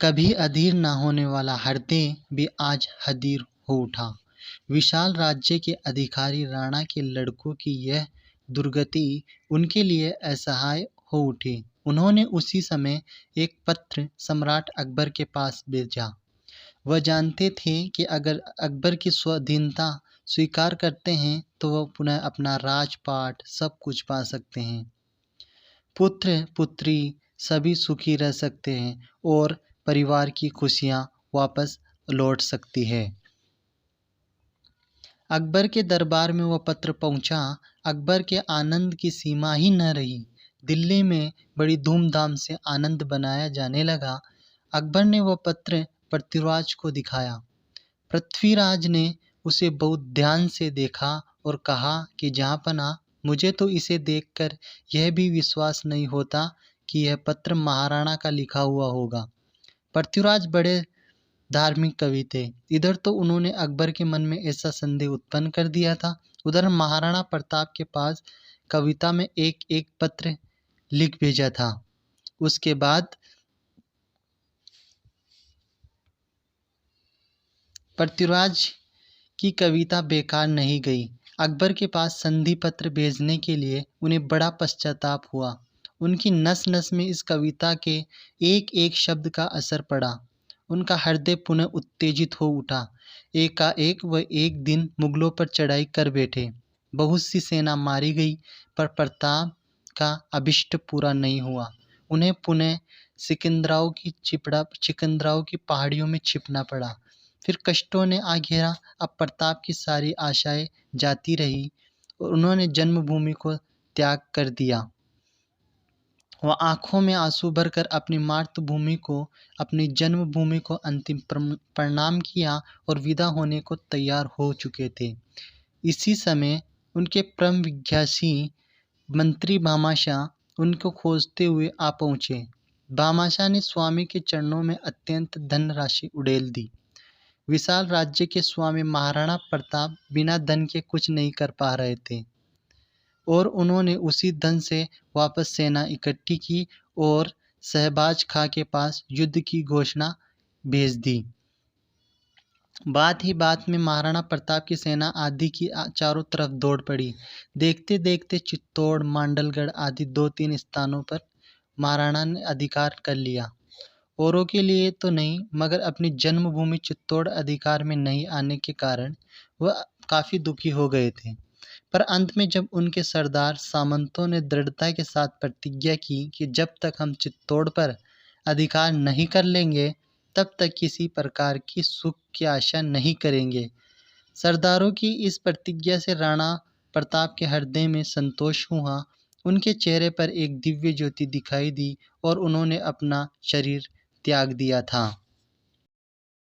कभी अधीर न होने वाला हृदय भी आज अधीर हो उठा। विशाल राज्य के अधिकारी राणा के लड़कों की यह दुर्गति उनके लिए असहाय हो उठी। उन्होंने उसी समय एक पत्र सम्राट अकबर के पास भेजा। वह जानते थे कि अगर अकबर की स्वाधीनता स्वीकार करते हैं तो वह पुनः अपना राजपाट सब कुछ पा सकते हैं। पुत्र पुत्री सभी सुखी रह सकते हैं और परिवार की खुशियां वापस लौट सकती है। अकबर के दरबार में वह पत्र पहुंचा। अकबर के आनंद की सीमा ही न रही। दिल्ली में बड़ी धूमधाम से आनंद बनाया जाने लगा। अकबर ने वह पत्र पृथ्वीराज को दिखाया। पृथ्वीराज ने उसे बहुत ध्यान से देखा और कहा कि जहाँपनाह, मुझे तो इसे देखकर यह भी विश्वास नहीं होता कि यह पत्र महाराणा का लिखा हुआ होगा। पृथ्वीराज बड़े धार्मिक कवि थे। इधर तो उन्होंने अकबर के मन में ऐसा संदेह उत्पन्न कर दिया था, उधर महाराणा प्रताप के पास कविता में एक एक पत्र लिख भेजा था। उसके बाद पृथ्वीराज की कविता बेकार नहीं गई। अकबर के पास संधि पत्र भेजने के लिए उन्हें बड़ा पश्चाताप हुआ। उनकी नस नस में इस कविता के एक एक शब्द का असर पड़ा। उनका हृदय पुनः उत्तेजित हो उठा। एकाएक वह एक दिन मुगलों पर चढ़ाई कर बैठे। बहुत सी सेना मारी गई, पर प्रताप का अभिष्ट पूरा नहीं हुआ। उन्हें पुनः सिकंदराव की पहाड़ियों में छिपना पड़ा। फिर कष्टों ने आ घेरा। अब प्रताप की सारी आशाएं जाती रही और उन्होंने जन्मभूमि को त्याग कर दिया। वह आंखों में आंसू भरकर अपनी मातृभूमि को, अपनी जन्मभूमि को अंतिम प्रणाम किया और विदा होने को तैयार हो चुके थे। इसी समय उनके परम विश्वासी मंत्री भामाशाह उनको खोजते हुए आ पहुँचे। भामाशाह ने स्वामी के चरणों में अत्यंत धनराशि उड़ेल दी। विशाल राज्य के स्वामी महाराणा प्रताप बिना धन के कुछ नहीं कर पा रहे थे और उन्होंने उसी धन से वापस सेना इकट्ठी की और शहबाज खां के पास युद्ध की घोषणा भेज दी। बात ही बात में महाराणा प्रताप की सेना आदि की चारों तरफ दौड़ पड़ी। देखते देखते चित्तौड़, मांडलगढ़ आदि 2-3 स्थानों पर महाराणा ने अधिकार कर लिया। औरों के लिए तो नहीं, मगर अपनी जन्मभूमि चित्तौड़ अधिकार में नहीं आने के कारण वह काफ़ी दुखी हो गए थे। पर अंत में जब उनके सरदार सामंतों ने दृढ़ता के साथ प्रतिज्ञा की कि जब तक हम चित्तौड़ पर अधिकार नहीं कर लेंगे तब तक किसी प्रकार की सुख की आशा नहीं करेंगे। सरदारों की इस प्रतिज्ञा से राणा प्रताप के हृदय में संतोष हुआ। उनके चेहरे पर एक दिव्य ज्योति दिखाई दी और उन्होंने अपना शरीर त्याग दिया था।